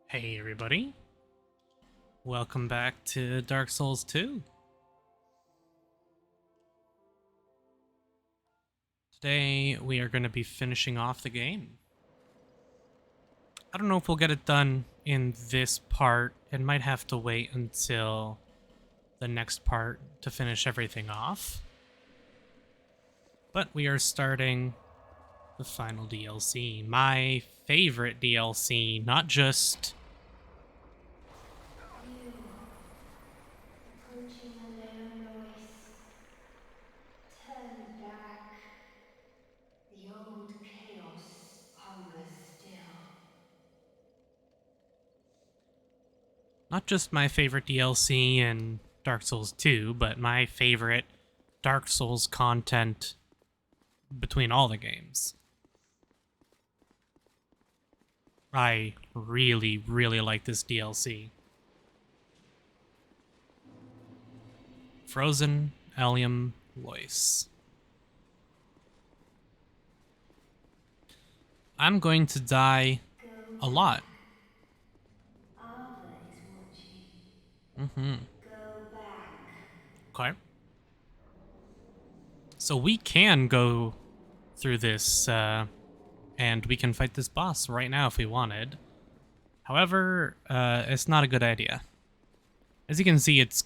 Hey everybody, welcome back to Dark Souls 2. Today we are going to be finishing off the game. I don't know if we'll get it done in this part. It might have to wait until the next part to finish everything off. But we are starting the final DLC. My favorite DLC, not just Approaching a low noise. Turn back. The old chaos hungers still. not just my favorite DLC in Dark Souls 2, but my favorite Dark Souls content between all the games. I really, really like this DLC. Frozen Allium Lois. I'm going to die Go a lot. back. Ava is watching. Mm-hmm. Go back. Okay. So we can go through this, and we can fight this boss right now if we wanted. However, it's not a good idea. As you can see, it's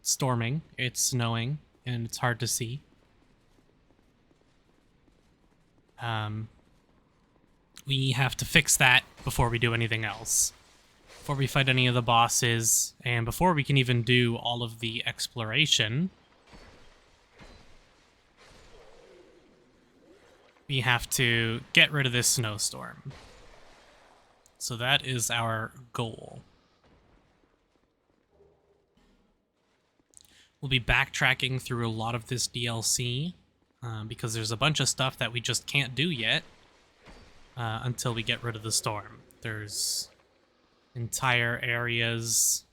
storming, it's snowing, and it's hard to see. We have to fix that before we do anything else. Before we fight any of the bosses, and before we can even do all of the exploration, we have to get rid of this snowstorm. So that is our goal. We'll be backtracking through a lot of this DLC, because there's a bunch of stuff that we just can't do yet until we get rid of the storm. There's entire areas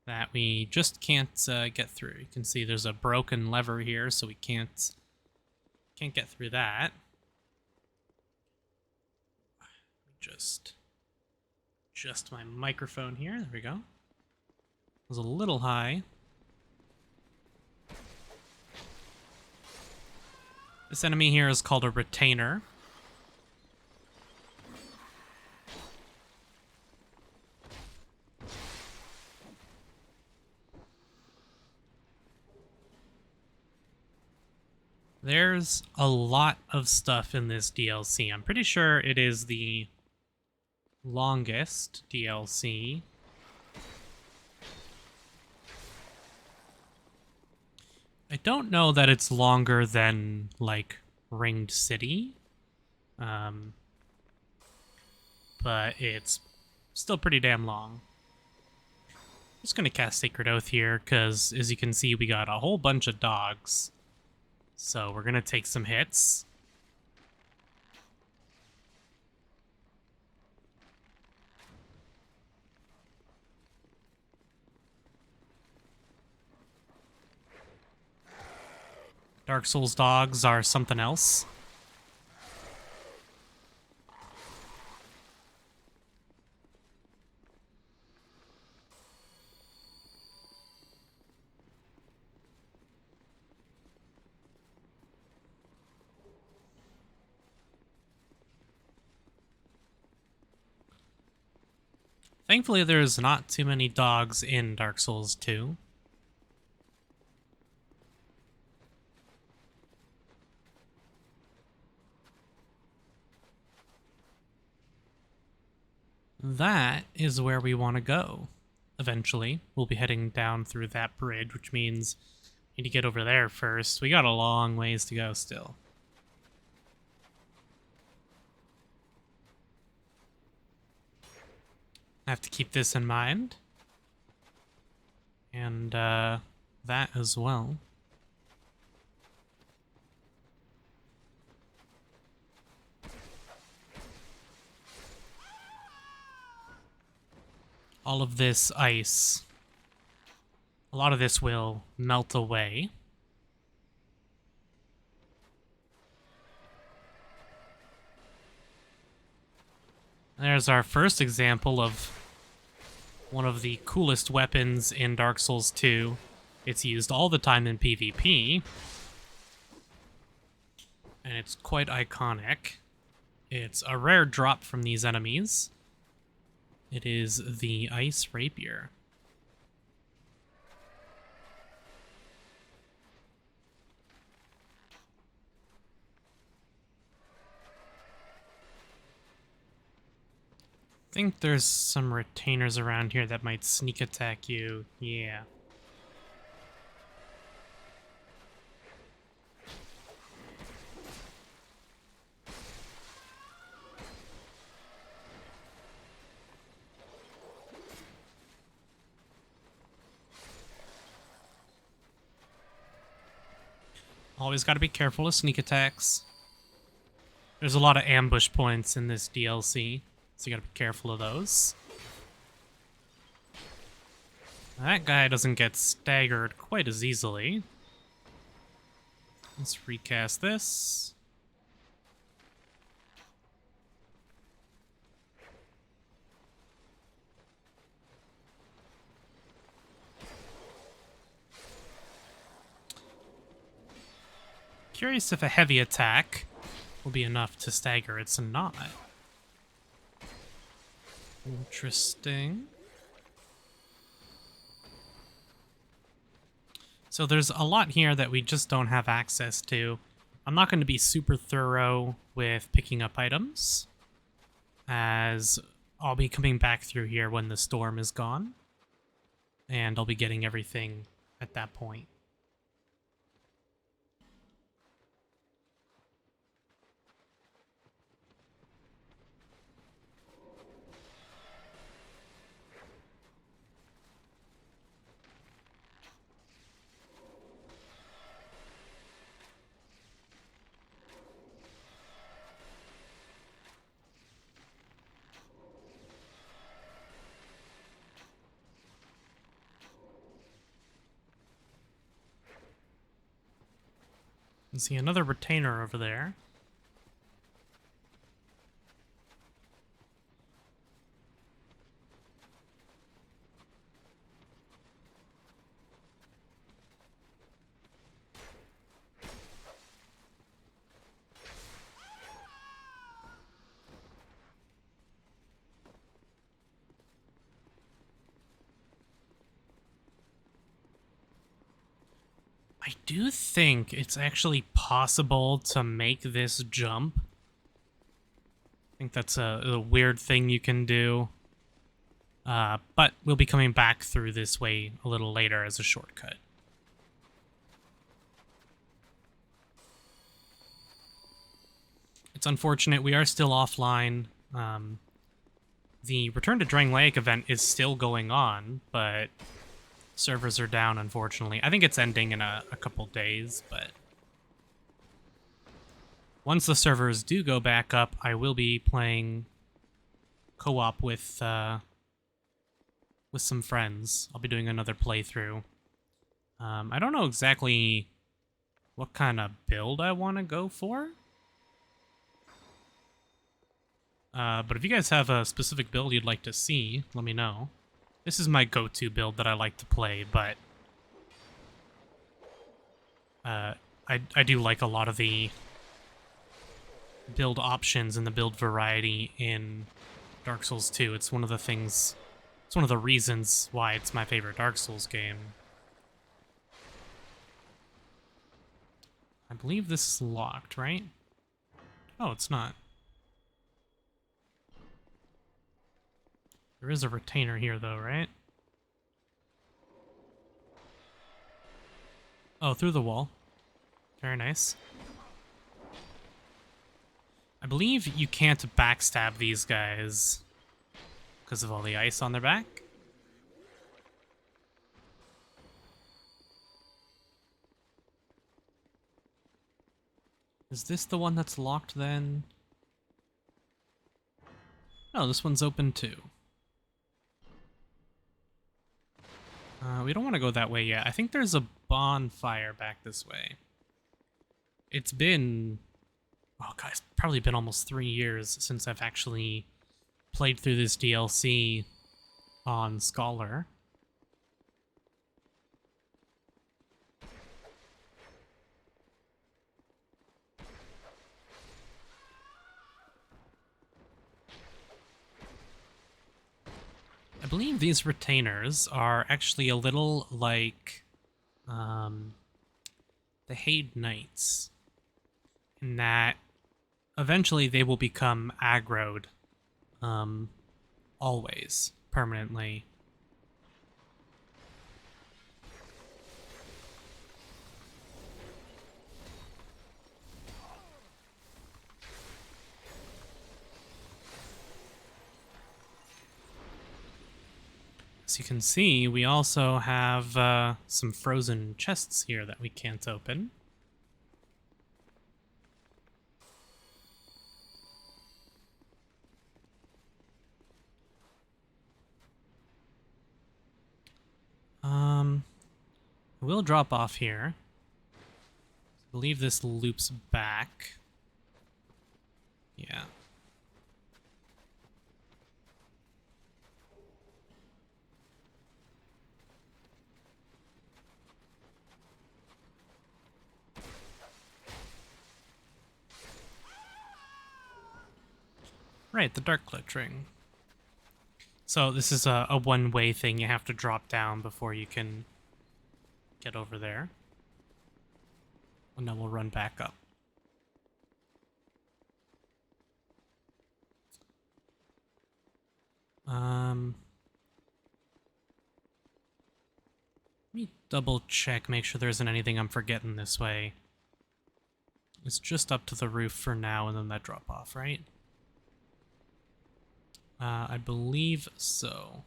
that we just can't get through. You can see there's a broken lever here, so we can't get through that. Just my microphone here. There we go. It was a little high. This enemy here is called a retainer. There's a lot of stuff in this DLC. I'm pretty sure it is the longest DLC. I don't know that it's longer than, like, Ringed City. But it's still pretty damn long. I'm just going to cast Sacred Oath here, because as you can see, we got a whole bunch of dogs. So we're going to take some hits. Dark Souls dogs are something else. Thankfully, there's not too many dogs in Dark Souls 2. That is where we want to go. Eventually, we'll be heading down through that bridge, which means we need to get over there first. We got a long ways to go still. I have to keep this in mind. And that as well. All of this ice, a lot of this will melt away. There's our first example of one of the coolest weapons in Dark Souls 2. It's used all the time in PvP, and it's quite iconic. It's a rare drop from these enemies. It is the Ice Rapier. I think there's some retainers around here that might sneak attack you. Yeah. Always got to be careful of sneak attacks. There's a lot of ambush points in this DLC, so you got to be careful of those. That guy doesn't get staggered quite as easily. Let's recast this. Curious if a heavy attack will be enough to stagger. It's not. Interesting. So there's a lot here that we just don't have access to. I'm not going to be super thorough with picking up items, as I'll be coming back through here when the storm is gone, and I'll be getting everything at that point. See another retainer over there. I do think it's actually possible to make this jump. I think that's a weird thing you can do. But we'll be coming back through this way a little later as a shortcut. It's unfortunate we are still offline. The Return to Drangleic event is still going on, but servers are down, unfortunately. I think it's ending in a couple days, but once the servers do go back up, I will be playing co-op with some friends. I'll be doing another playthrough. I don't know exactly what kind of build I want to go for. But if you guys have a specific build you'd like to see, let me know. This is my go-to build that I like to play, but I do like a lot of the build options and the build variety in Dark Souls 2. It's one of the things, it's one of the reasons why it's my favorite Dark Souls game. I believe this is locked, right? Oh, it's not. There is a retainer here, though, right? Oh, through the wall. Very nice. I believe you can't backstab these guys because of all the ice on their back. Is this the one that's locked, then? No, this one's open, too. We don't want to go that way yet. I think there's a bonfire back this way. It's been... oh, God, it's probably been almost 3 years since I've actually played through this DLC on Scholar. I believe these retainers are actually a little like the Haid Knights, in that eventually they will become aggroed, always, permanently. As you can see, we also have some frozen chests here that we can't open. We'll drop off here. I believe this loops back. Yeah. Right, the Dark Cloak Ring. So this is a one-way thing. You have to drop down before you can get over there. And then we'll run back up. Let me double check, make sure there isn't anything I'm forgetting this way. It's just up to the roof for now, and then that drop off, right? I believe so.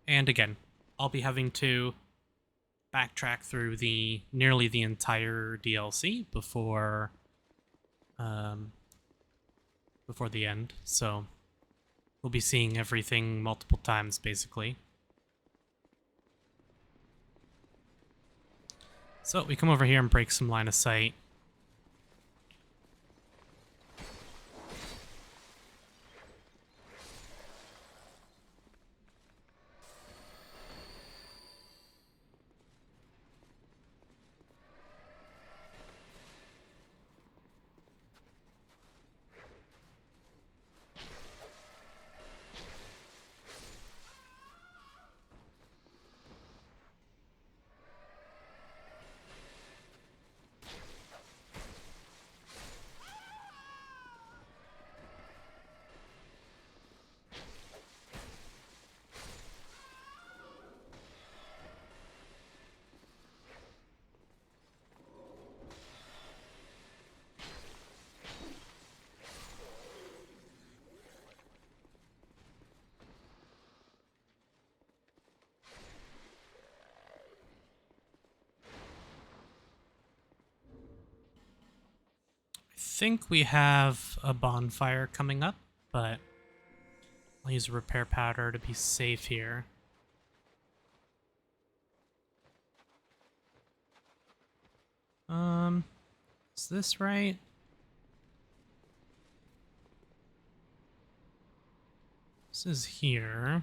And again, I'll be having to backtrack through nearly the entire DLC before the end, so we'll be seeing everything multiple times, basically. So we come over here and break some line of sight. I think we have a bonfire coming up, but I'll use a repair powder to be safe here. Is this right? This is here.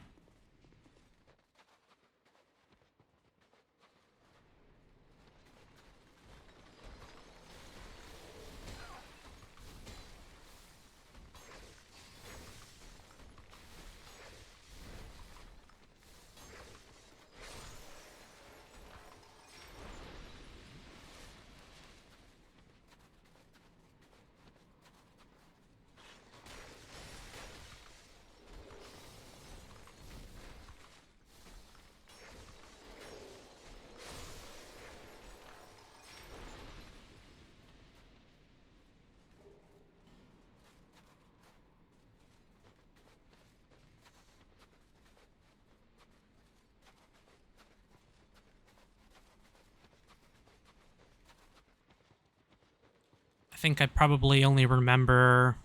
I think I probably only remember,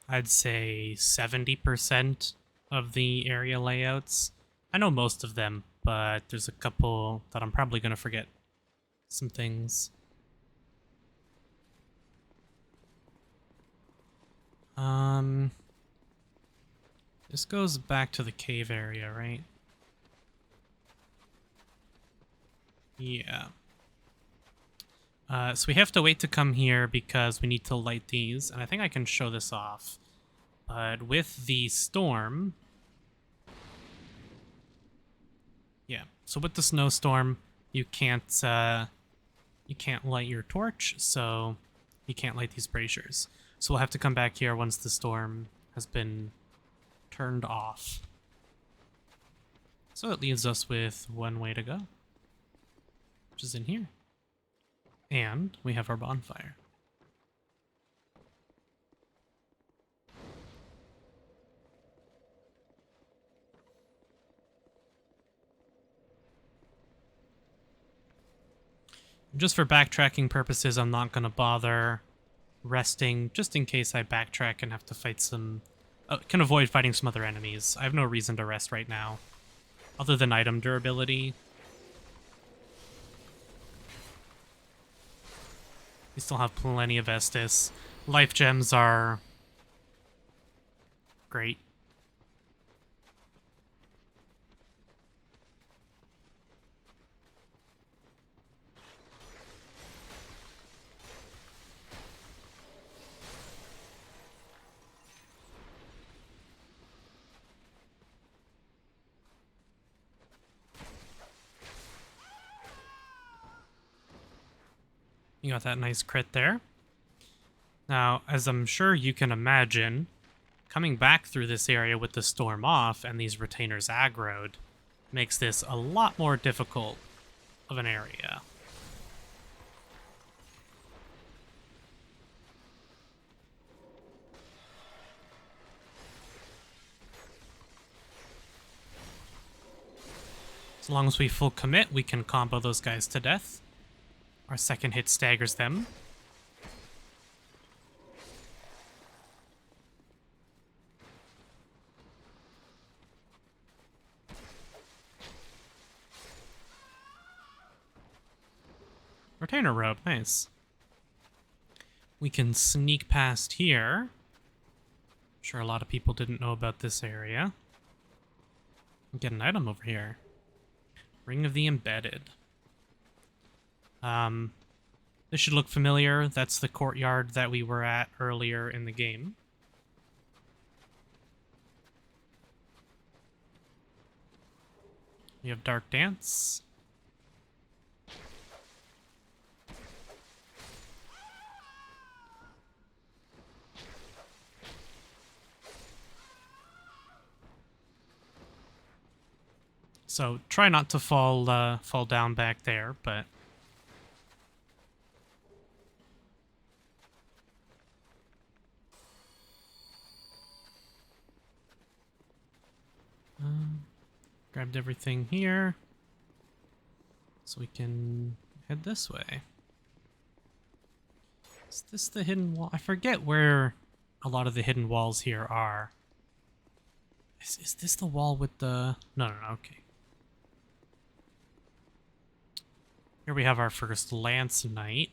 I'd say 70% of the area layouts. I know most of them, but there's a couple that I'm probably going to forget some things. This goes back to the cave area, right? Yeah. So we have to wait to come here because we need to light these, and I think I can show this off. But with the storm... Yeah, so with the snowstorm, you can't light your torch, so you can't light these braziers. So we'll have to come back here once the storm has been turned off. So it leaves us with one way to go, which is in here. And we have our bonfire. Just for backtracking purposes, I'm not going to bother resting, just in case I backtrack and have to fight some... can avoid fighting some other enemies. I have no reason to rest right now, other than item durability. We still have plenty of Estus. Life gems are great. You got that nice crit there. Now, as I'm sure you can imagine, coming back through this area with the storm off and these retainers aggroed makes this a lot more difficult of an area. As long as we full commit, we can combo those guys to death. Our second hit staggers them. Retainer robe, nice. We can sneak past here. I'm sure a lot of people didn't know about this area. Get an item over here. Ring of the Embedded. This should look familiar. That's the courtyard that we were at earlier in the game. We have Dark Dance. So try not to fall down back there, but grabbed everything here, so we can head this way. Is this the hidden wall? I forget where a lot of the hidden walls here are. Is this the wall with the... No, okay. Here we have our first Lance Knight.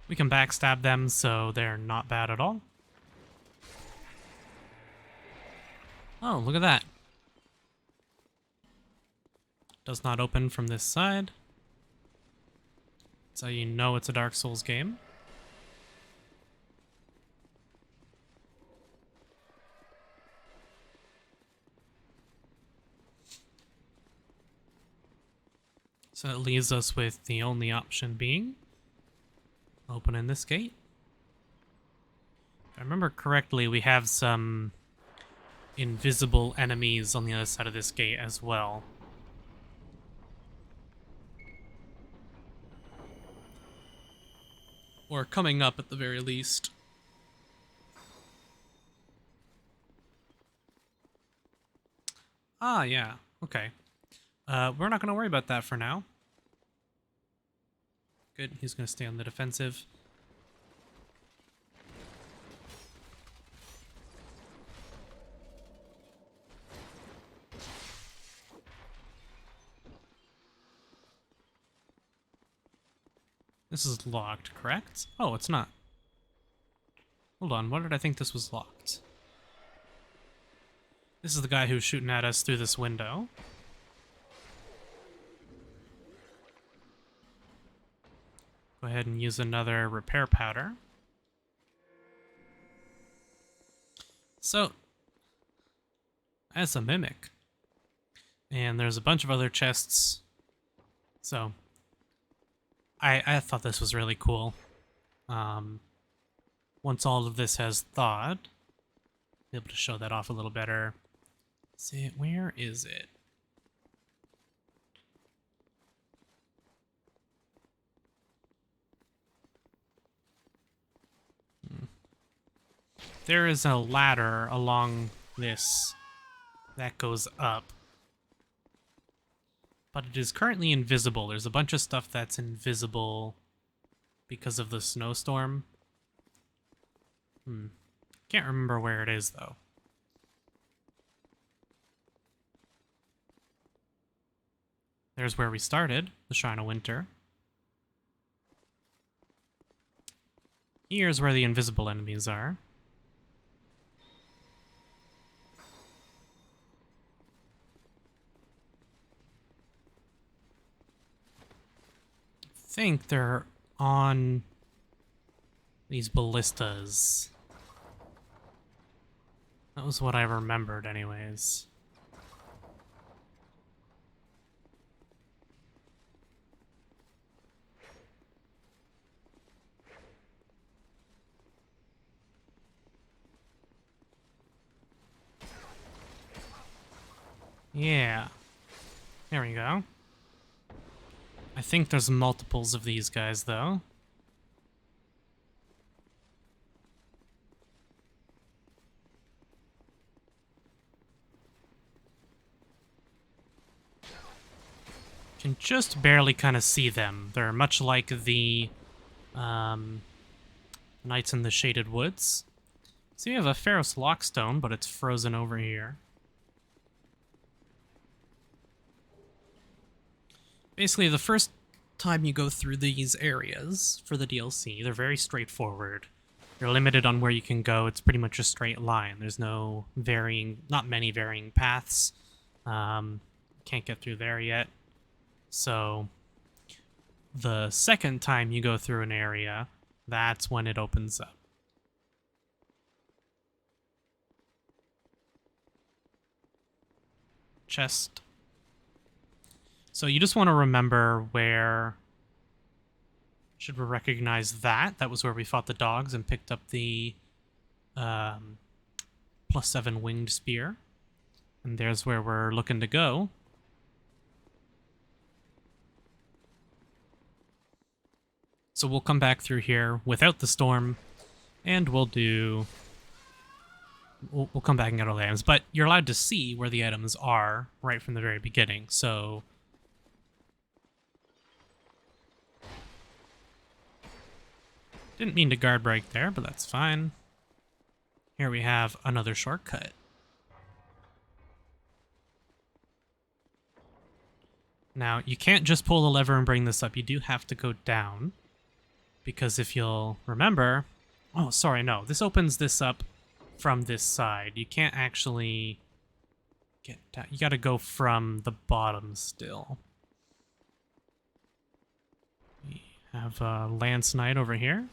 We can backstab them, so they're not bad at all. Oh, look at that. Does not open from this side. So you know it's a Dark Souls game. So it leaves us with the only option being opening this gate. If I remember correctly, we have some invisible enemies on the other side of this gate as well. Or coming up at the very least. Ah, yeah. Okay. We're not going to worry about that for now. Good, he's going to stay on the defensive. This is locked, correct? Oh, it's not. Hold on, why did I think this was locked? This is the guy who's shooting at us through this window. Go ahead and use another repair powder. So, that's a mimic. And there's a bunch of other chests. So, I thought this was really cool. Once all of this has thawed, be able to show that off a little better. See, where is it? There is a ladder along this that goes up. But it is currently invisible. There's a bunch of stuff that's invisible because of the snowstorm. Can't remember where it is, though. There's where we started, the Shrine of Winter. Here's where the invisible enemies are. I think they're on these ballistas. That was what I remembered anyways. Yeah. There we go. I think there's multiples of these guys, though. Can just barely kind of see them. They're much like the Knights in the Shaded Woods. So you have a Pharaoh's Lockstone, but it's frozen over here. Basically, the first time you go through these areas for the DLC, they're very straightforward. You're limited on where you can go. It's pretty much a straight line. There's no varying, not many varying paths. Can't get through there yet. So the second time you go through an area, that's when it opens up. Chest. So you just want to remember where... Should we recognize that? That was where we fought the dogs and picked up the +7 winged spear. And there's where we're looking to go. So we'll come back through here without the storm, and we'll do... We'll come back and get all the items, but you're allowed to see where the items are right from the very beginning, so... Didn't mean to guard break there, but that's fine. Here we have another shortcut. Now, you can't just pull the lever and bring this up. You do have to go down. Because if you'll remember... Oh, sorry, no. This opens this up from this side. You can't actually get down. You gotta go from the bottom still. We have a Lance Knight over here.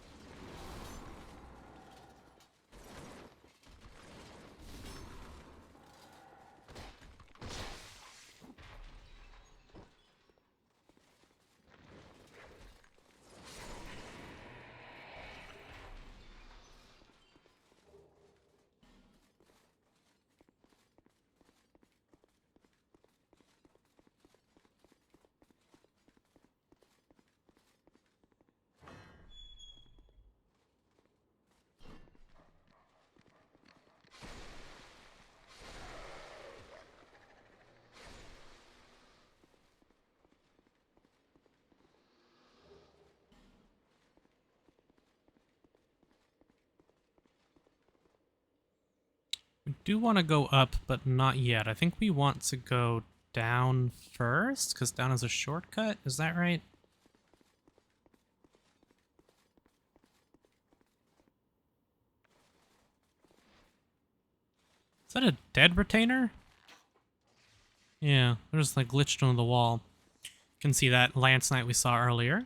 We do want to go up, but not yet. I think we want to go down first, because down is a shortcut. Is that right? that a dead retainer? Yeah, there's like glitched into the wall. You can see that Lance Knight we saw earlier.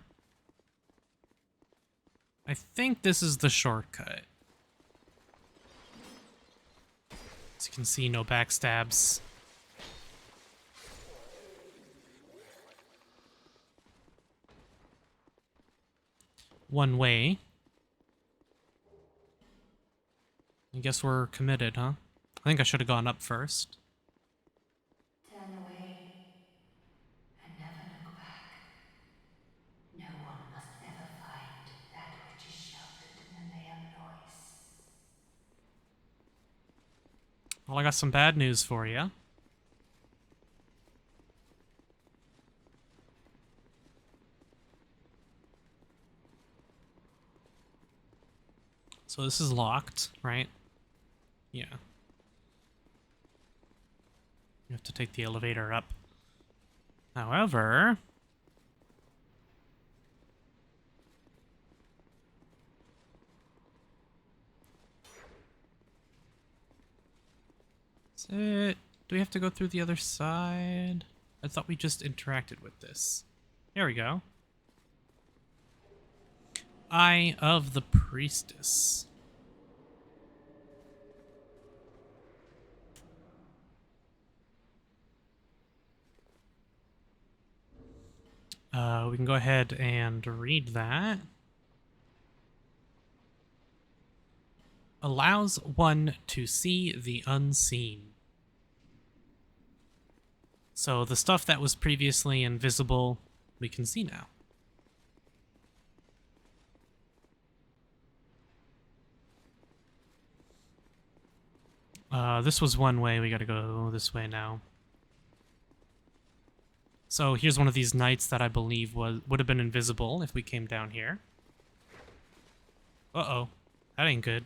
I think this is the shortcut. As you can see, no backstabs. One way. I guess we're committed, huh? I think I should have gone up first. Turn away and never look back. No one must ever find that which is sheltered in the Leomnois. Well, I got some bad news for you. So this is locked, right? Yeah. You have to take the elevator up. However... Is it... Do we have to go through the other side? I thought we just interacted with this. There we go. Eye of the Priestess. We can go ahead and read that. Allows one to see the unseen. So the stuff that was previously invisible, we can see now. This was one way, we gotta go this way now. So here's one of these knights that I believe would have been invisible if we came down here. Uh-oh. That ain't good.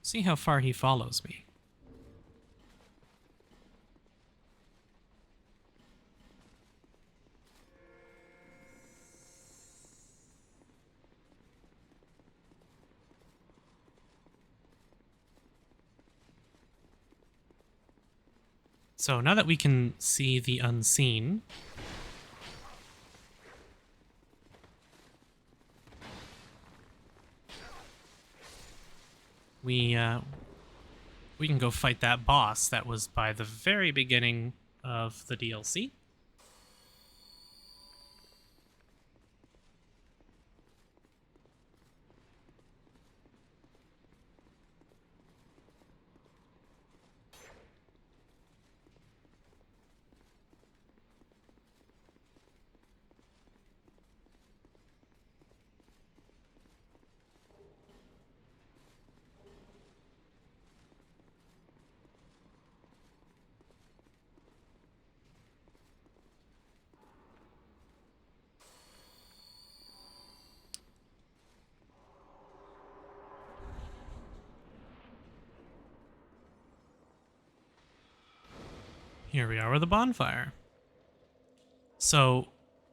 See how far he follows me. So now that we can see the unseen, we can go fight that boss that was by the very beginning of the DLC. Here we are with the bonfire. So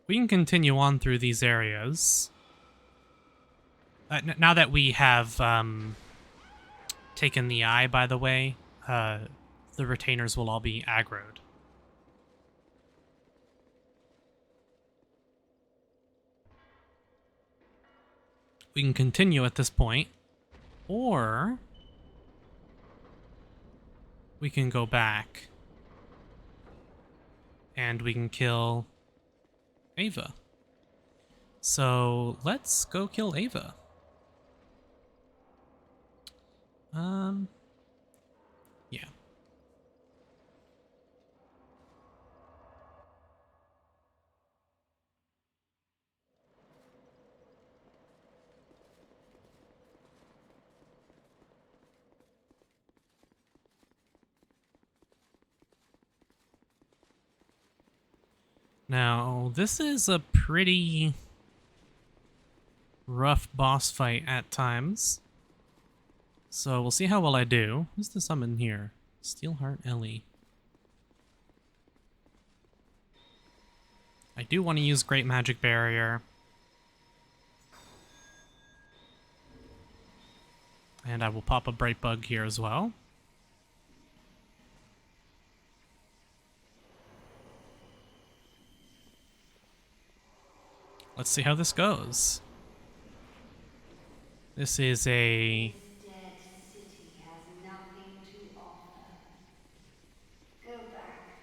we can continue on through these areas. Now that we have taken the eye, by the way, the retainers will all be aggroed. We can continue at this point, or we can go back and we can kill Ava. So let's go kill Ava. Yeah. Now, this is a pretty rough boss fight at times. So we'll see how well I do. Who's the summon here? Steelheart Ellie. I do want to use Great Magic Barrier. And I will pop a bright bug here as well. Let's see how this goes. This is a... This dead city has nothing to offer. Go back.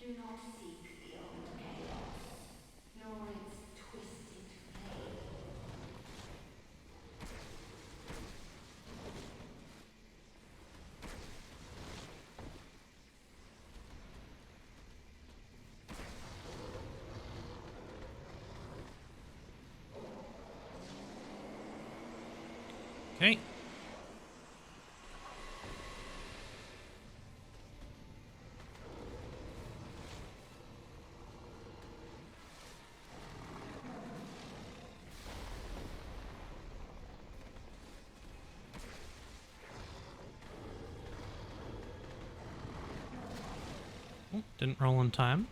Do not seek the old chaos, nor its twisted flame. Okay. Oh, didn't roll in time.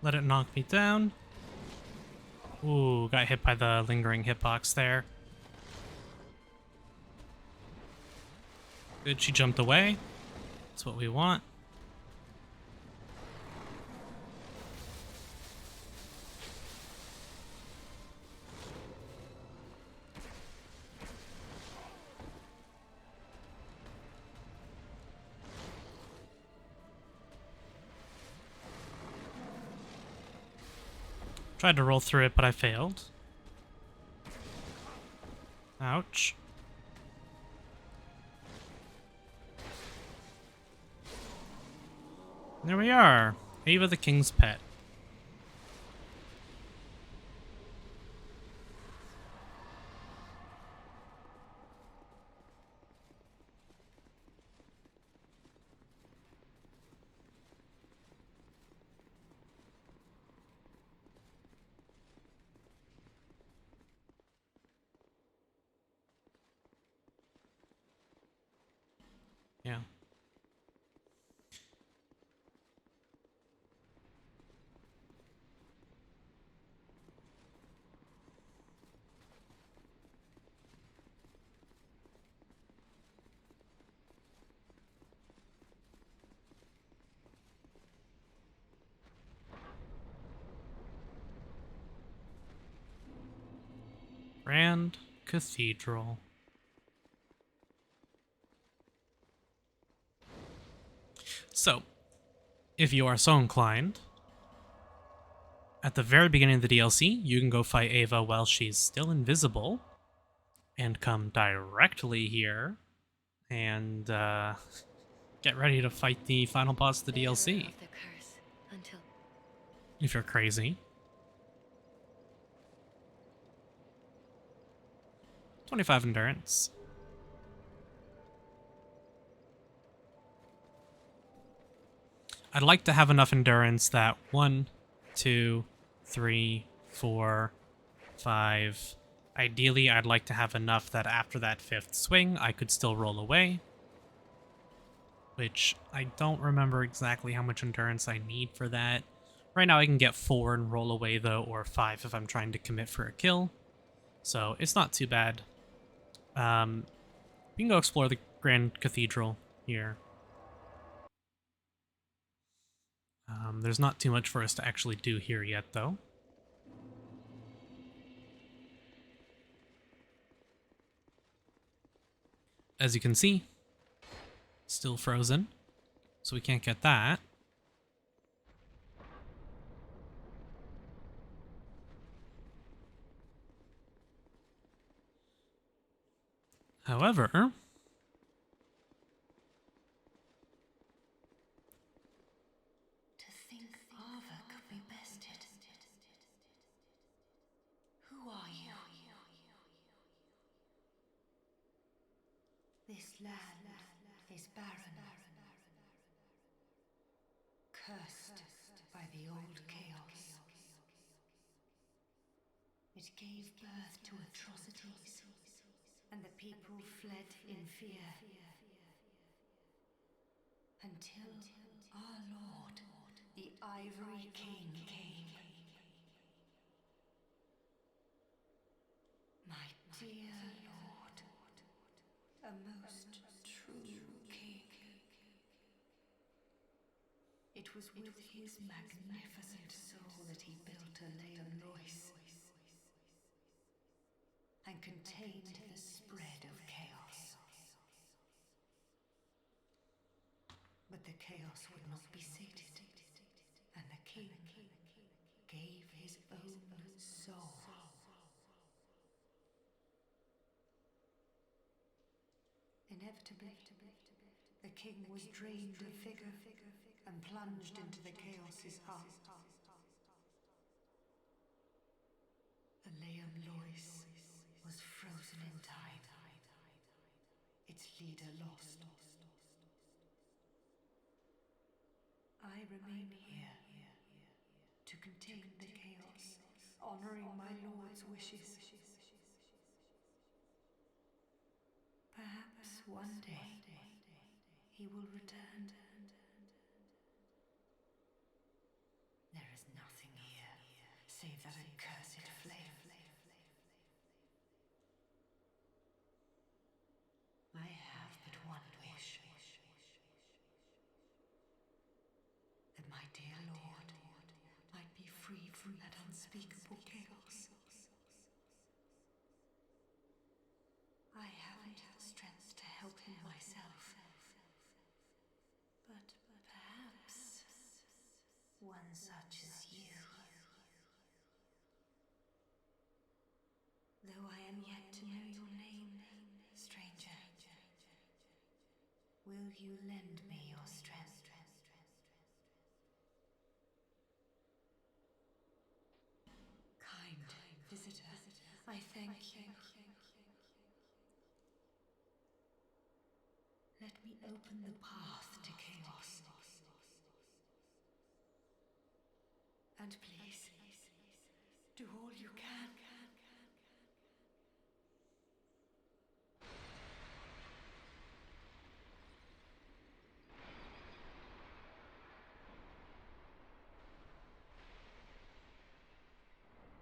Let it knock me down. Ooh, got hit by the lingering hitbox there. Good, she jumped away. That's what we want. Tried to roll through it, but I failed. Ouch. There we are. Ava the King's Pet. Yeah. Grand Cathedral. So, if you are so inclined, at the very beginning of the DLC, you can go fight Ava while she's still invisible, and come directly here and get ready to fight the final boss of the DLC. Of the curse until If you're crazy. 25 endurance. I'd like to have enough endurance that 1, 2, 3, 4, 5. Ideally, I'd like to have enough that after that 5th swing, I could still roll away. Which, I don't remember exactly how much endurance I need for that. Right now I can get 4 and roll away though, or 5 if I'm trying to commit for a kill. So, it's not too bad. We can go explore the Grand Cathedral here. There's not too much for us to actually do here yet, though. As you can see, still frozen. So we can't get that. However, To think Ava could be bested. Who are you? This land is barren, cursed by the old chaos. It gave birth to atrocities, and the people fled in fear. Until our Lord, the Ivory King, came. My dear Lord, a most true king. It was with his magnificent soul that he built a Leam Lois and contained the spread of chaos. But the chaos would not be sated, and the king gave his own soul. Inevitably, the king was drained of vigor and plunged into the chaos's heart. The Leam Lois was frozen in time, its leader lost. I remain here to contain the chaos, honoring my lord's wishes. Perhaps one day he will return. There is nothing here save that accursed flame. I have but one wish. That my dear lord might be freed from that unspeakable chaos. I haven't the strength to help him myself. But perhaps one such as you. Though I am yet to know your name, stranger, will you lend me your strength? Kind visitor, I thank you. Let me open the path to chaos. And please, do all you can.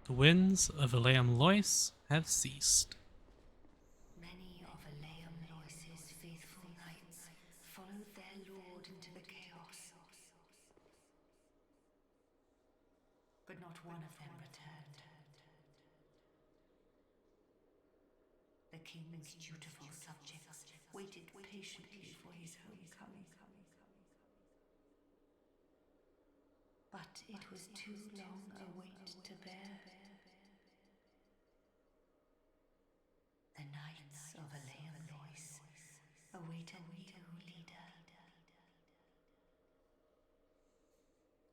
the winds of Leam Lois have ceased. Many of Leam Lois's faithful knights followed their lord into the chaos. But not one of them returned. The king's dutiful subjects waited patiently for his homecoming. But it was too long a wait to bear. The knights of Leam Lois await a new leader.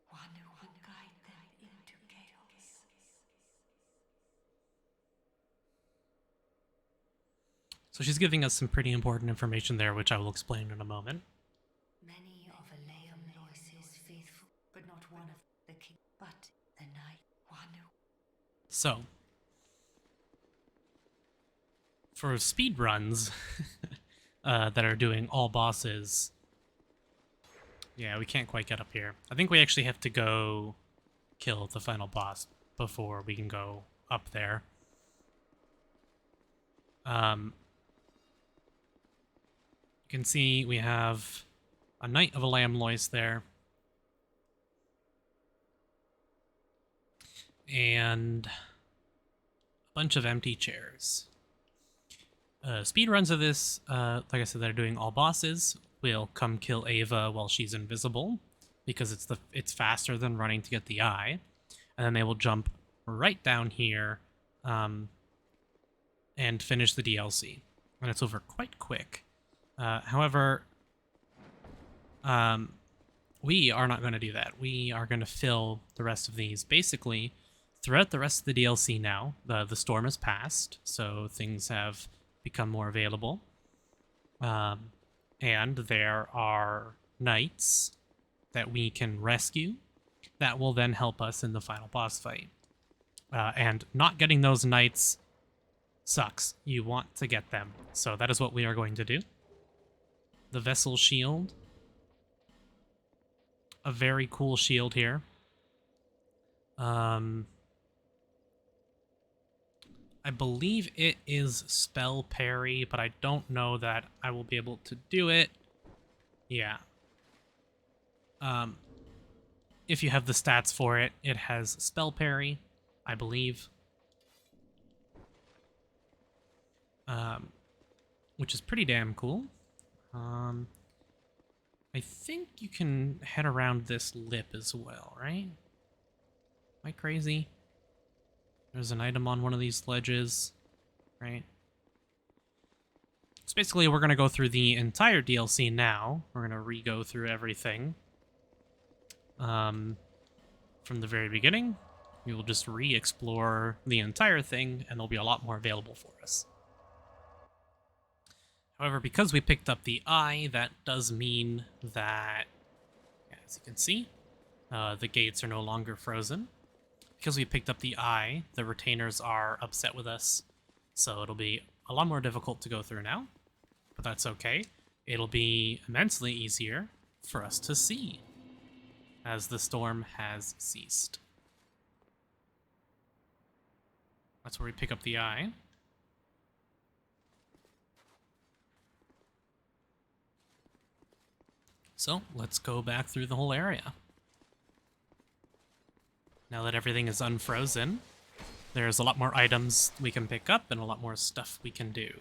One who will guide them into chaos. So she's giving us some pretty important information there, which I will explain in a moment. Many of Leam Lois's faithful, but not one of the king. But the knight, one who. So, for speed runs that are doing all bosses, yeah, we can't quite get up here. I think we actually have to go kill the final boss before we can go up there. You can see we have a Knight of Leam Lois there. And a bunch of empty chairs. speed runs of this, like I said, they're doing all bosses. Will come kill Ava while she's invisible, because it's faster than running to get the eye, and then they will jump right down here, and finish the DLC, and it's over quite quick. However, we are not going to do that. We are going to fill the rest of these basically throughout the rest of the DLC. Now the storm has passed, so things have become more available. And there are knights that we can rescue that will then help us in the final boss fight. And not getting those knights sucks. You want to get them. So that is what we are going to do. The Vessel Shield. A very cool shield here. I believe it is spell parry, but I don't know that I will be able to do it. Yeah. If you have the stats for it, it has spell parry, I believe. Which is pretty damn cool. I think you can head around this lip as well, right? Am I crazy? There's an item on one of these ledges, right? So basically, we're going to go through the entire DLC now. We're going to re-go through everything. From the very beginning, we will just re-explore the entire thing, and there'll be a lot more available for us. However, because we picked up the eye, that does mean that, as you can see, the gates are no longer frozen. Because we picked up the eye, the retainers are upset with us, so it'll be a lot more difficult to go through now, but that's okay. It'll be immensely easier for us to see, as the storm has ceased. That's where we pick up the eye. So, let's go back through the whole area. Now that everything is unfrozen, there's a lot more items we can pick up and a lot more stuff we can do.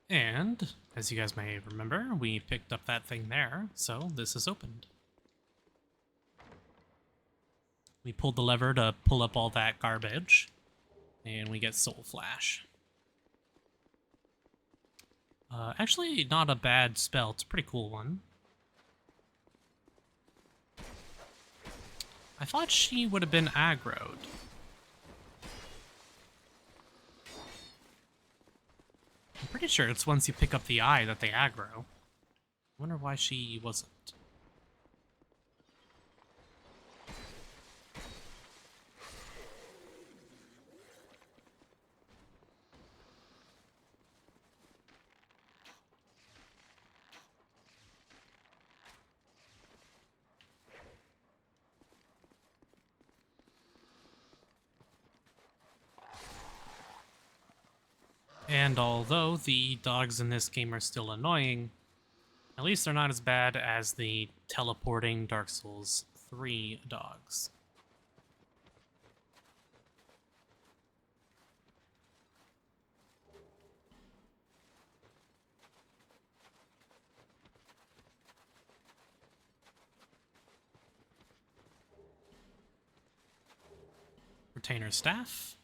And, as you guys may remember, we picked up that thing there, so this is opened. We pulled the lever to pull up all that garbage, and we get Soul Flash. Actually, not a bad spell. It's a pretty cool one. I thought she would have been aggroed. I'm pretty sure it's once you pick up the eye that they aggro. I wonder why she wasn't. And although the dogs in this game are still annoying, at least they're not as bad as the teleporting Dark Souls 3 dogs. Retainer Staff.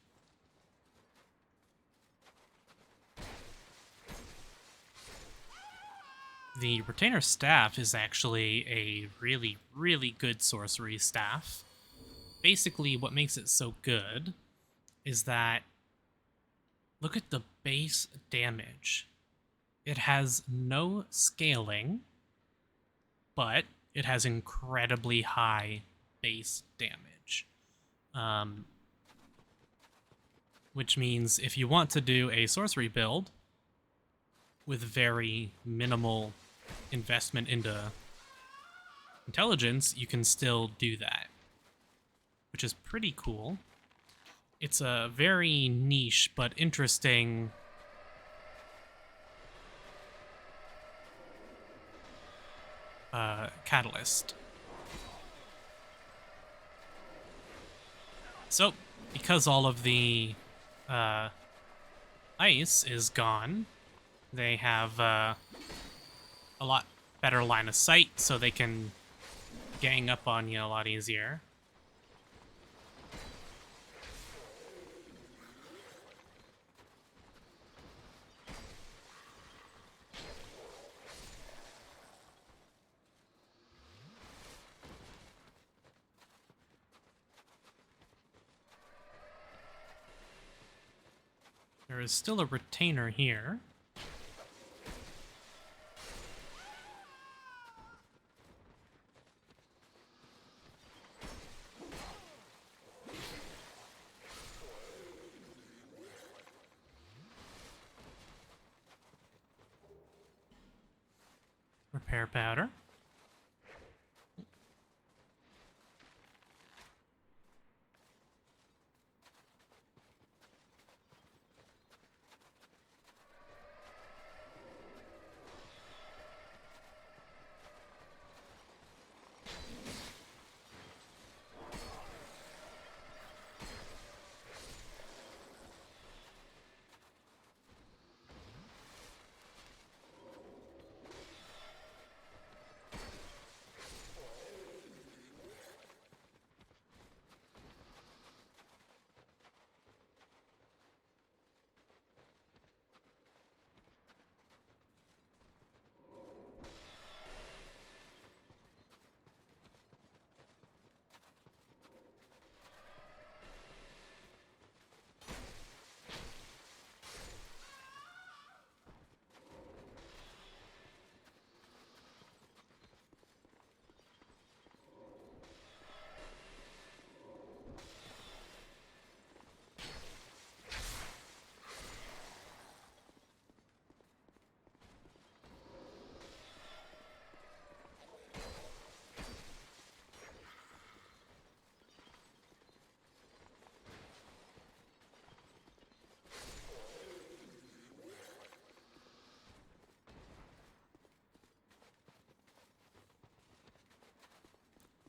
The Retainer Staff is actually a really, really good sorcery staff. Basically, what makes it so good is that, look at the base damage. It has no scaling, but it has incredibly high base damage. Which means if you want to do a sorcery build with very minimal investment into intelligence, you can still do that, which is pretty cool. It's a very niche but interesting catalyst. So, because all of the ice is gone, they have a lot better line of sight, so they can gang up on you a lot easier. There is still a retainer here. Repair powder.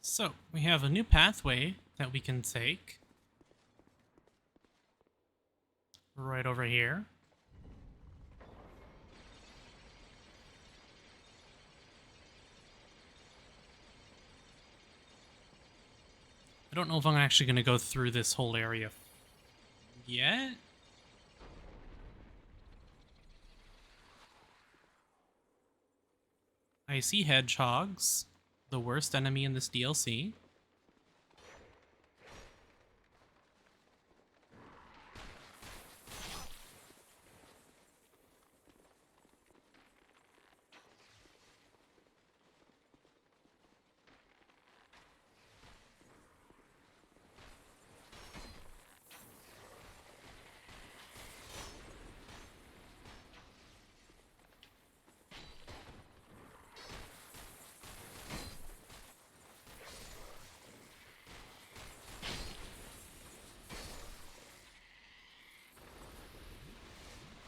So, we have a new pathway that we can take. Right over here. I don't know if I'm actually going to go through this whole area yet. I see hedgehogs, the worst enemy in this DLC.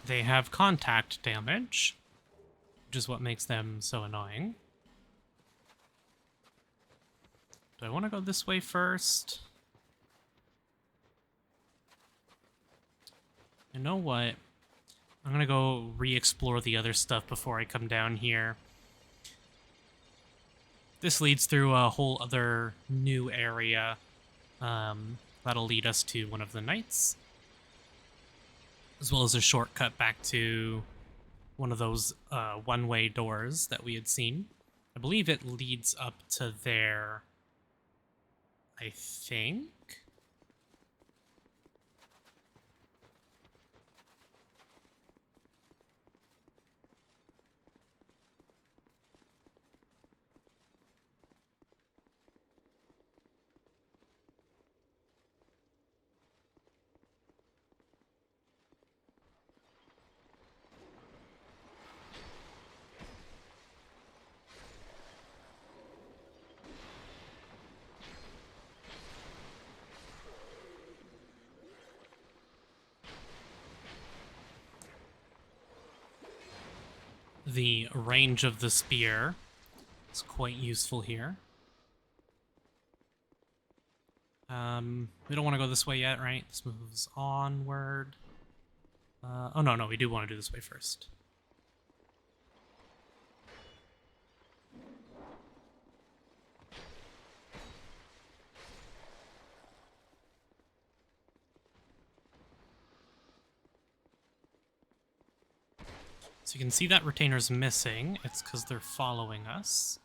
They have contact damage, which is what makes them so annoying. Do I want to go this way first? You know what? I'm gonna go re-explore the other stuff before I come down here. This leads through a whole other new area. That'll lead us to one of the knights, as well as a shortcut back to one of those one-way doors that we had seen. I believe it leads up to there, I think. the range of the spear is quite useful here. We don't want to go this way yet, right? This moves onward. Oh, no, we do want to do this way first. So you can see that retainer's missing. It's because they're following us.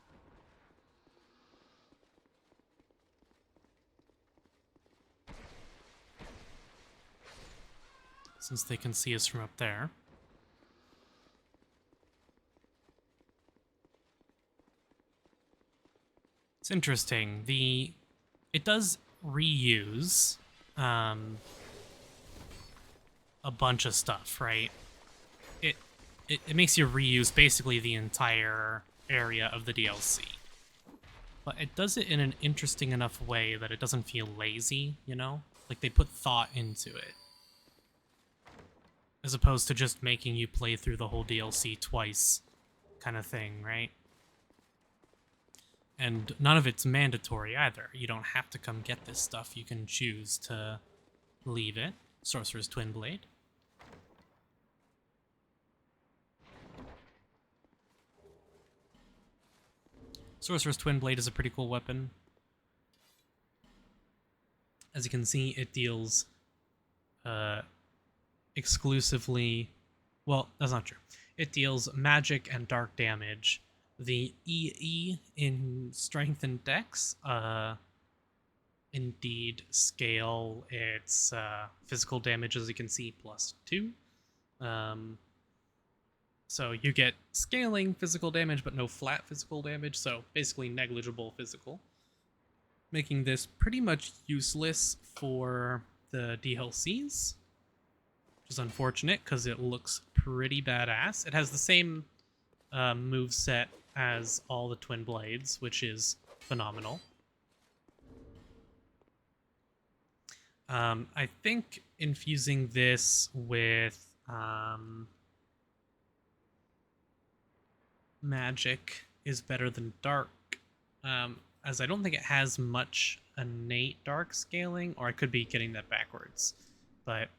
Since they can see us from up there. It's interesting. It does reuse a bunch of stuff, right? It makes you reuse basically the entire area of the DLC. But it does it in an interesting enough way that it doesn't feel lazy, you know? Like they put thought into it. As opposed to just making you play through the whole DLC twice kind of thing, right? And none of it's mandatory either. You don't have to come get this stuff. You can choose to leave it. Sorcerer's Twin Blade. Sorcerer's Twin Blade is a pretty cool weapon. As you can see, it deals exclusively... Well, that's not true. It deals magic and dark damage. The EE in Strength and Dex indeed scale its physical damage, as you can see, +2. So you get scaling physical damage, but no flat physical damage, so basically negligible physical. Making this pretty much useless for the DLCs, which is unfortunate because it looks pretty badass. It has the same moveset as all the Twin Blades, which is phenomenal. I think infusing this with magic is better than dark, as I don't think it has much innate dark scaling, or I could be getting that backwards, but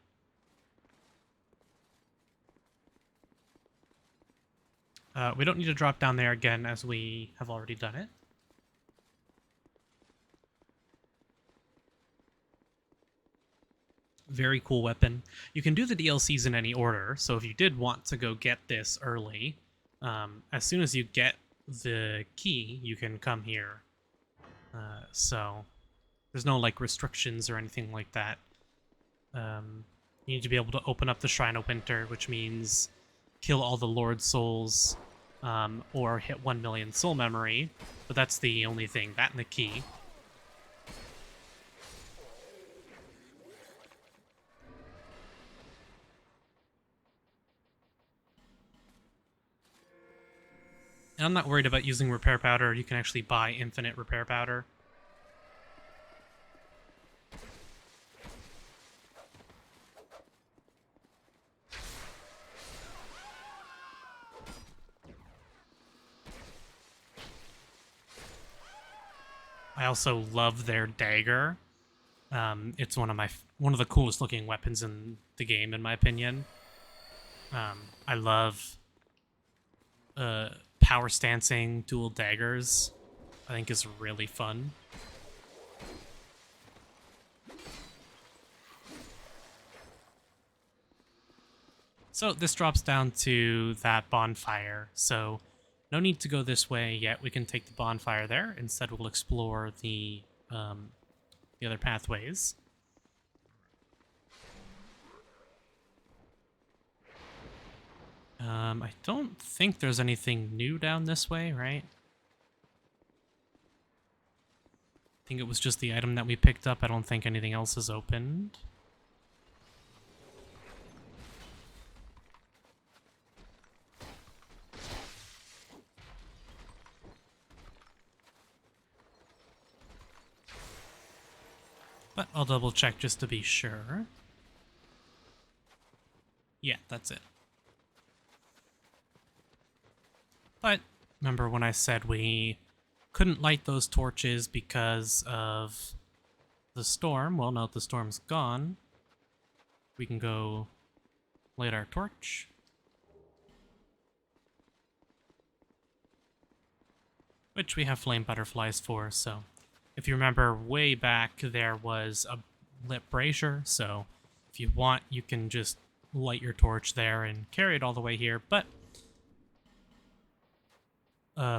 we don't need to drop down there again, as we have already done it. Very cool weapon. You can do the DLCs in any order, so if you did want to go get this early, as soon as you get the key, you can come here. So there's no like restrictions or anything like that. You need to be able to open up the Shrine of Winter, which means kill all the Lord Souls, or hit 1 million soul memory, but that's the only thing, that and the key. And I'm not worried about using repair powder. You can actually buy infinite repair powder. I also love their dagger. It's one of the coolest looking weapons in the game, in my opinion. I love power stancing dual daggers. I think is really fun. So this drops down to that bonfire, so no need to go this way yet. We can take the bonfire there. Instead, we'll explore the other pathways. I don't think there's anything new down this way, right? I think it was just the item that we picked up. I don't think anything else is opened. But I'll double check just to be sure. Yeah, that's it. But remember when I said we couldn't light those torches because of the storm? Well, now that the storm's gone, we can go light our torch. Which we have flame butterflies for, so if you remember way back, there was a lit brazier, so if you want, you can just light your torch there and carry it all the way here, but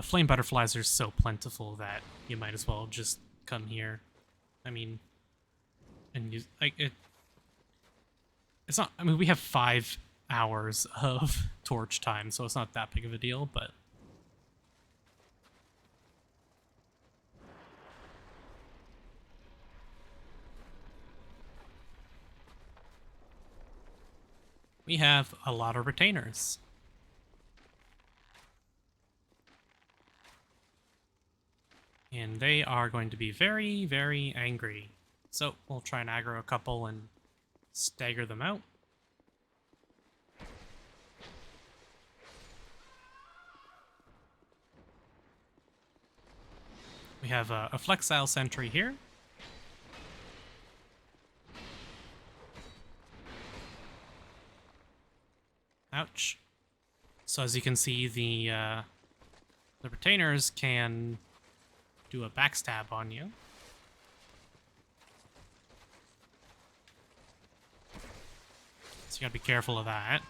flame butterflies are so plentiful that you might as well just come here. I mean, and use, like, it's not, I mean, we have 5 hours of torch time, so it's not that big of a deal, but we have a lot of retainers. And they are going to be very, very angry. So we'll try and aggro a couple and stagger them out. We have a flexile sentry here. Ouch. So as you can see, the retainers can do a backstab on you. So you gotta be careful of that.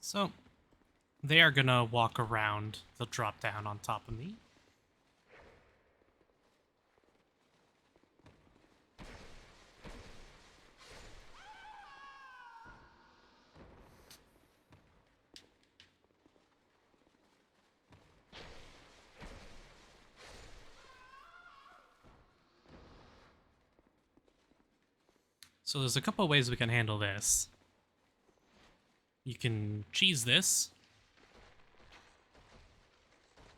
So, they are gonna walk around. They'll drop down on top of me. So there's a couple of ways we can handle this. You can cheese this,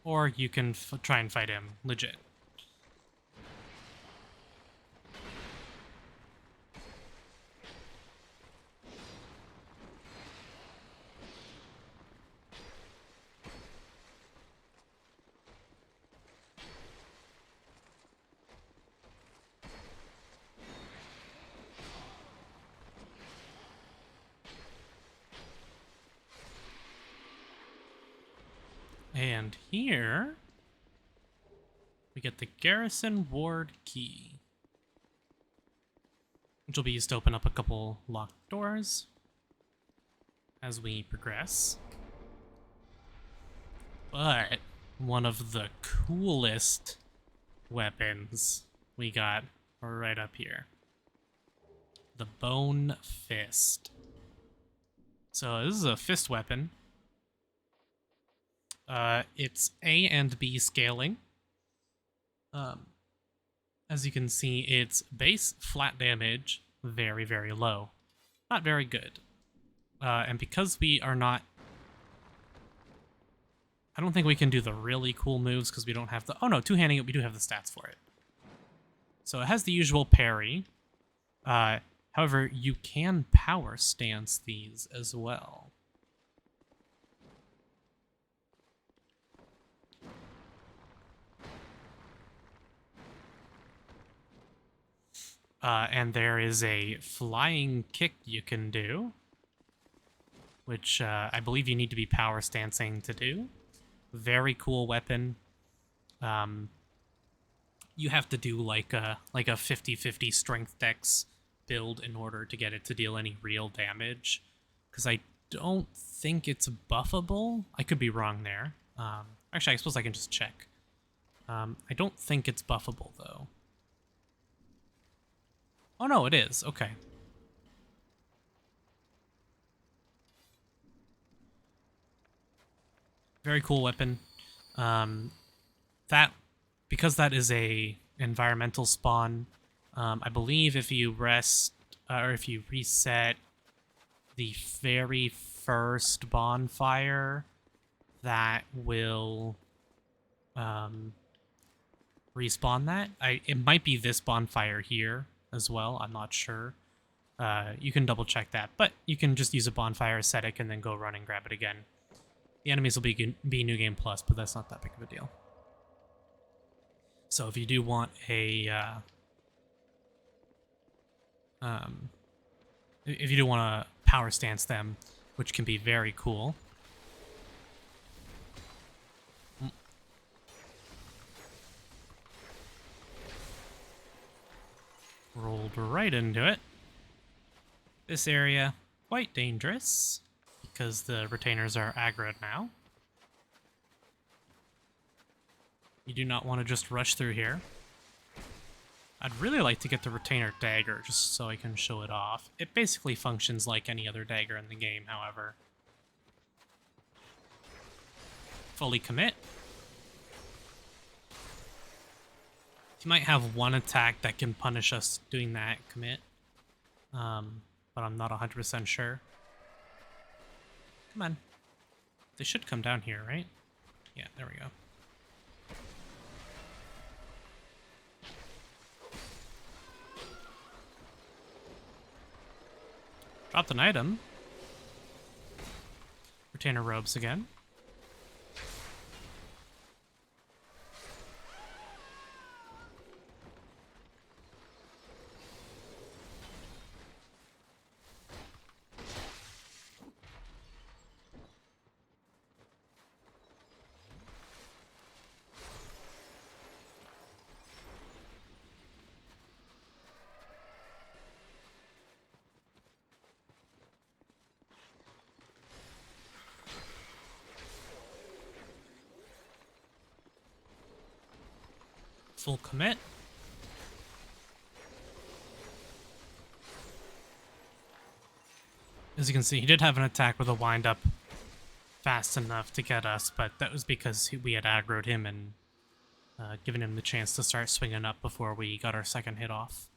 or you can try and fight him legit. And here, we get the Garrison Ward Key, which will be used to open up a couple locked doors as we progress. But one of the coolest weapons we got are right up here. The Bone Fist. So this is a fist weapon. It's A and B scaling. As you can see, its base flat damage, very, very low. Not very good. And because we are not... I don't think we can do the really cool moves because we don't have the... Oh no, two-handing it, we do have the stats for it. So it has the usual parry. However, you can power stance these as well. And there is a flying kick you can do, which I believe you need to be power stancing to do. Very cool weapon. you have to do like a 50-50 strength dex build in order to get it to deal any real damage. Because I don't think it's buffable. I could be wrong there. Actually, I suppose I can just check. I don't think it's buffable, though. Oh, no, it is. Okay. Very cool weapon. Because that is a environmental spawn, I believe if you rest, or if you reset the very first bonfire, that will respawn that. It might be this bonfire here as well. I'm not sure. You can double check that, but you can just use a bonfire aesthetic and then go run and grab it again. The enemies will be New Game Plus, but that's not that big of a deal. So if you do want a if you do want to power stance them, which can be very cool. Rolled right into it. This area, quite dangerous, because the retainers are aggroed now. You do not want to just rush through here. I'd really like to get the retainer dagger, just so I can show it off. It basically functions like any other dagger in the game, however. Fully commit. You might have one attack that can punish us doing that commit. But I'm not 100% sure. Come on. They should come down here, right? Yeah, there we go. Dropped an item. Retainer robes again. Full commit. As you can see, he did have an attack with a wind-up fast enough to get us, but that was because we had aggroed him and given him the chance to start swinging up before we got our second hit off.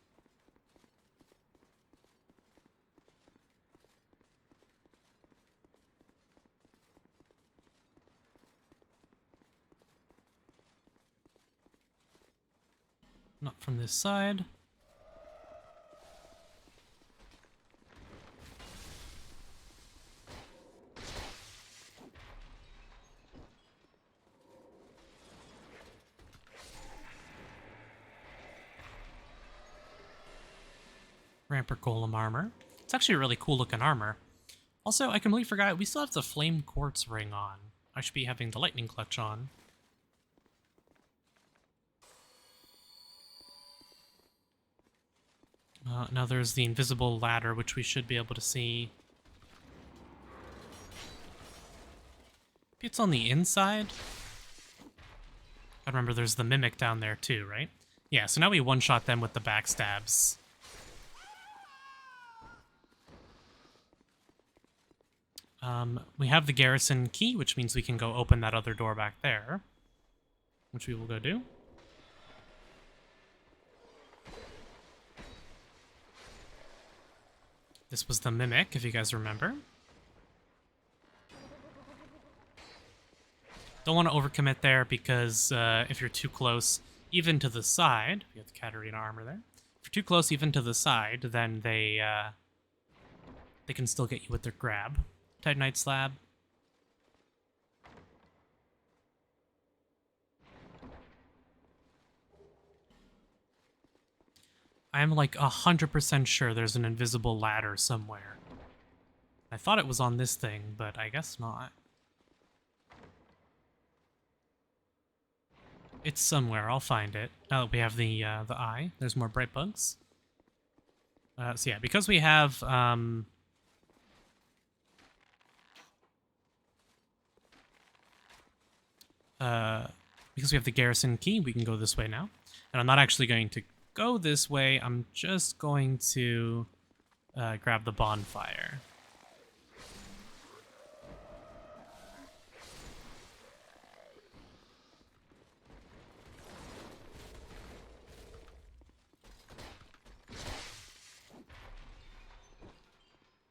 Not from this side. Rapier Golem armor. It's actually a really cool looking armor. Also, I completely forgot, we still have the Flame Quartz ring on. I should be having the Lightning Clutch on. Now there's the invisible ladder, which we should be able to see. Maybe it's on the inside? I remember there's the Mimic down there too, right? Yeah, so now we one-shot them with the backstabs. We have the Garrison Key, which means we can go open that other door back there. Which we will go do. This was the Mimic, if you guys remember. Don't want to overcommit there because if you're too close, even to the side, we have the Katarina armor there. If you're too close, even to the side, then they can still get you with their grab. Titanite slab. I'm like 100% sure there's an invisible ladder somewhere. I thought it was on this thing, but I guess not. It's somewhere. I'll find it. Now that we have the eye, there's more bright bugs. So yeah, because we have because we have the Garrison Key, we can go this way now. And I'm not actually going to go this way. I'm just going to grab the Bonfire.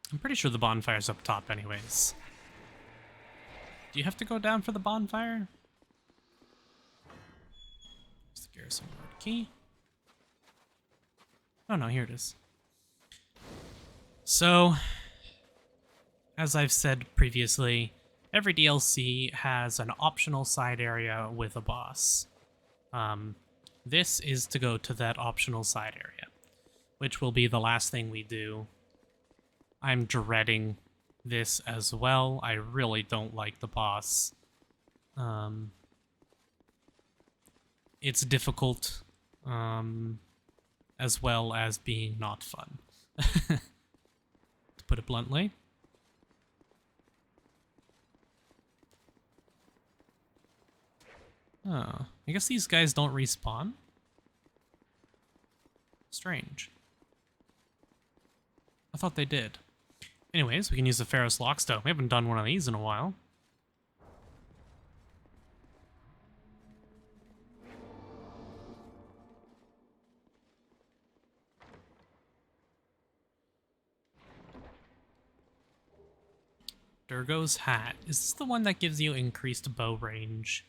I'm pretty sure the Bonfire's up top anyways. Do you have to go down for the Bonfire? There's the Garrison Ward Key. Oh no, here it is. So, as I've said previously, every DLC has an optional side area with a boss. This is to go to that optional side area, which will be the last thing we do. I'm dreading this as well. I really don't like the boss. It's difficult, as well as being not fun, to put it bluntly. Oh, I guess these guys don't respawn. Strange. I thought they did. Anyways, we can use the Ferris Lockstone. We haven't done one of these in a while. Durgo's Hat. Is this the one that gives you increased bow range?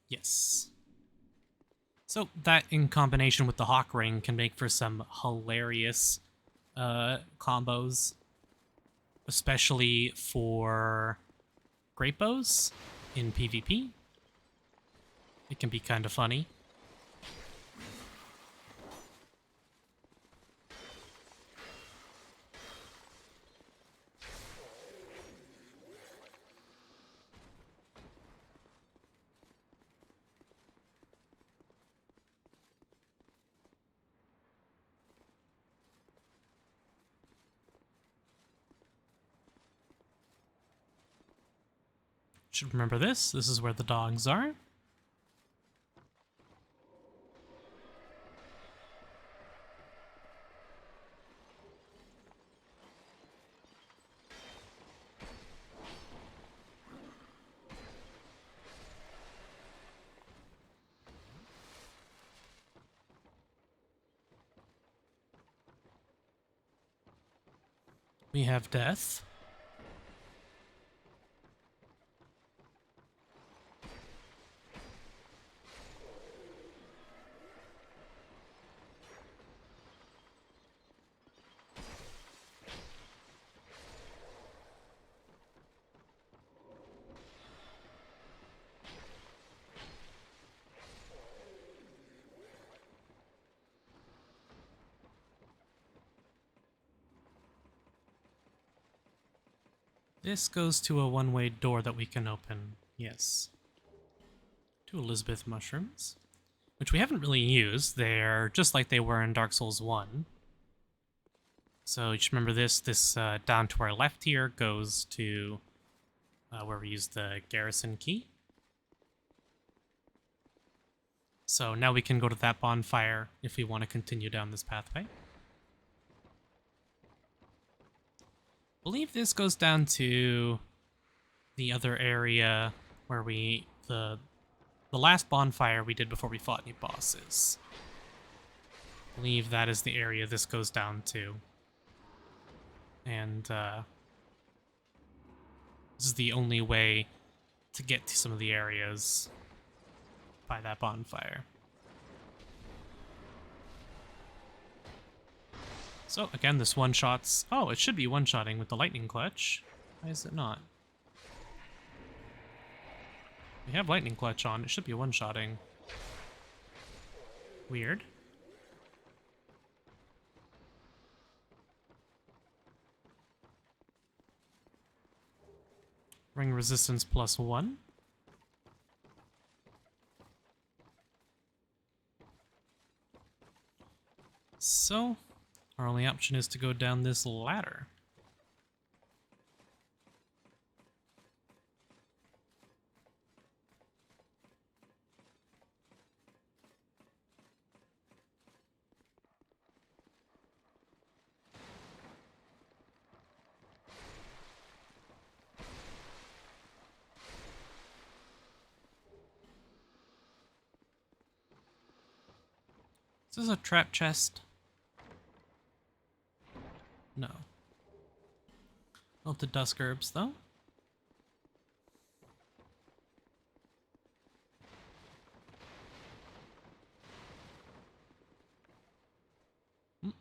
Yes. So that in combination with the Hawk Ring can make for some hilarious combos. Especially for great bows in PvP. It can be kind of funny. Should remember this. This is where the dogs are. We have death. This goes to a one-way door that we can open. Yes. Two Elizabeth mushrooms. Which we haven't really used. They're just like they were in Dark Souls 1. So just remember this. This down to our left here goes to where we use the Garrison Key. So now we can go to that bonfire if we want to continue down this pathway. I believe this goes down to the other area where we the last bonfire we did before we fought any bosses. I believe that is the area this goes down to. And this is the only way to get to some of the areas by that bonfire. So, again, this one-shots... Oh, it should be one-shotting with the lightning clutch. Why is it not? We have lightning clutch on. It should be one-shotting. Weird. Ring resistance +1. So, our only option is to go down this ladder. Is this a trap chest? No. Melted dusk herbs, though. Hmm.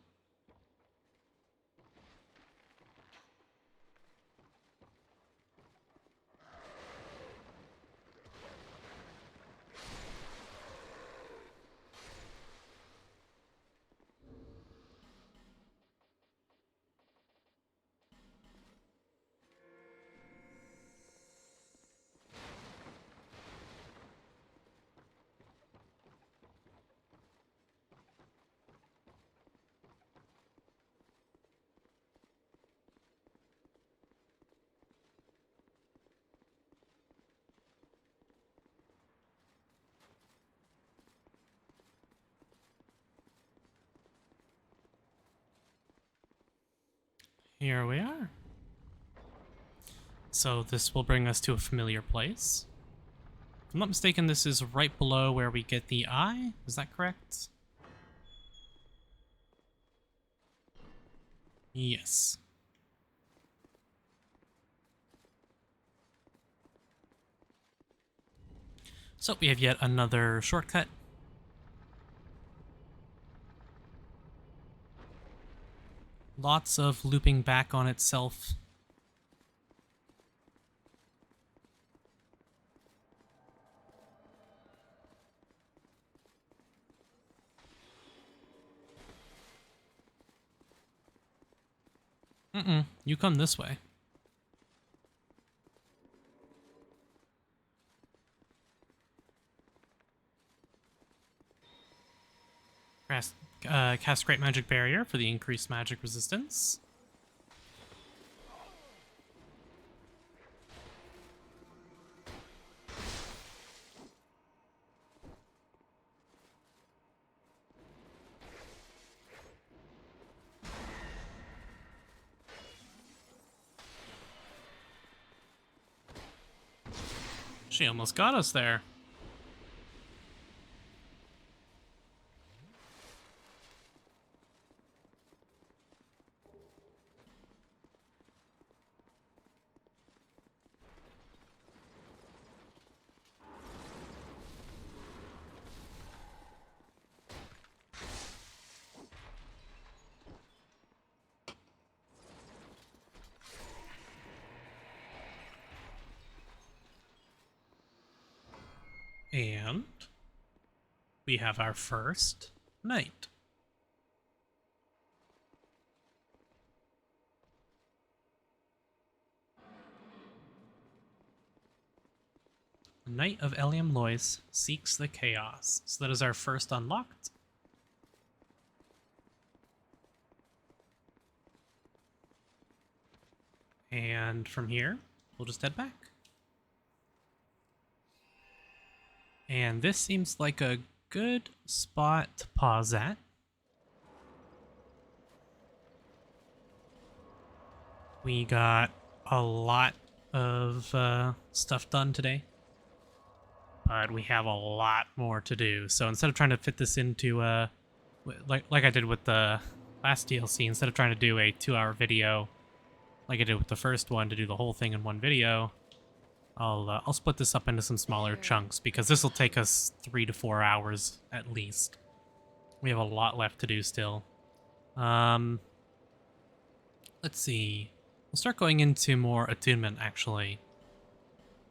Here we are. So this will bring us to a familiar place. If I'm not mistaken, this is right below where we get the eye. Is that correct? Yes. So we have yet another shortcut. Lots of looping back on itself. You come this way. Cast Great Magic Barrier for the increased magic resistance. She almost got us there. And we have our first knight. The Knight of Eliam Lois seeks the chaos. So that is our first unlocked. And from here, we'll just head back. And this seems like a good spot to pause at. We got a lot of stuff done today, but we have a lot more to do. So instead of trying to fit this into, like I did with the last DLC, instead of trying to do a 2-hour video, like I did with the first one, to do the whole thing in one video, I'll split this up into some smaller chunks, because this will take us 3 to 4 hours at least. We have a lot left to do still. Let's see. We'll start going into more attunement, actually.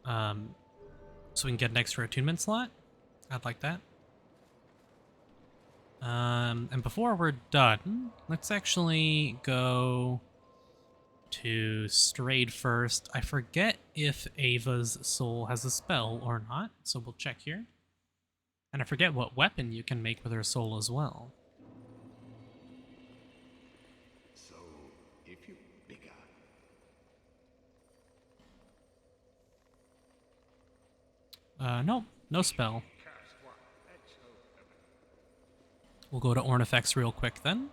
So we can get an extra attunement slot. I'd like that. And before we're done, let's actually go to Strayed first. I forget if Ava's soul has a spell or not, so we'll check here. And I forget what weapon you can make with her soul as well. Nope, no spell. We'll go to Ornifex real quick then.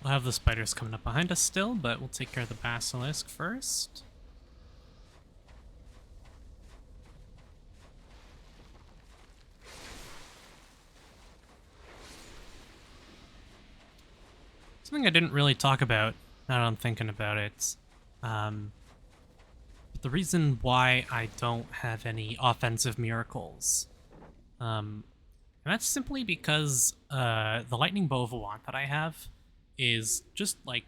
We'll have the spiders coming up behind us still, but we'll take care of the basilisk first. Something I didn't really talk about, now that I'm thinking about it. But the reason why I don't have any offensive miracles, and that's simply because the lightning bow of Wand that I have is just like,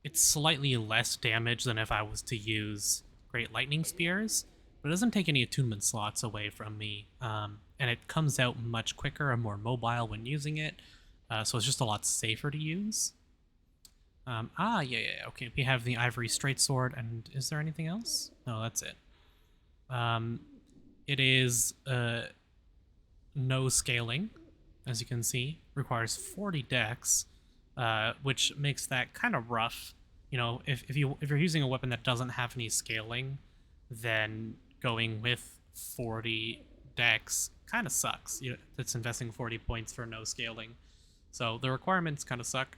it's slightly less damage than if I was to use Great Lightning Spears, but it doesn't take any attunement slots away from me, and it comes out much quicker and more mobile when using it, so it's just a lot safer to use. Yeah, okay, we have the Ivory Straight Sword, and is there anything else? No, that's it. It is no scaling, as you can see, requires 40 dex, which makes that kind of rough. You know, if you're using a weapon that doesn't have any scaling, then going with 40 dex kind of sucks. It's investing 40 points for no scaling. So the requirements kind of suck.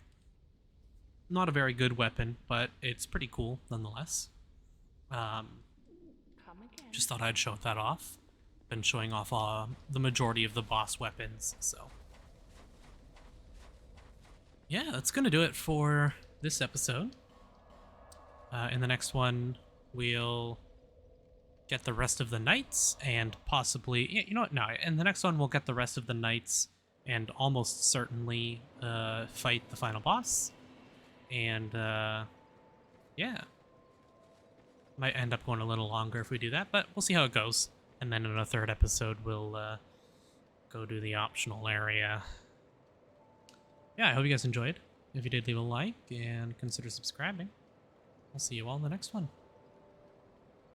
Not a very good weapon, but it's pretty cool nonetheless. Just thought I'd show that off. Been showing off the majority of the boss weapons, so. Yeah, that's gonna do it for this episode. In the next one, we'll get the rest of the knights and possibly, yeah, you know what? No, in the next one, we'll get the rest of the knights and almost certainly fight the final boss. And yeah, might end up going a little longer if we do that, but we'll see how it goes. And then in a third episode, we'll go do the optional area. Yeah, I hope you guys enjoyed. If you did, leave a like and consider subscribing. I'll see you all in the next one.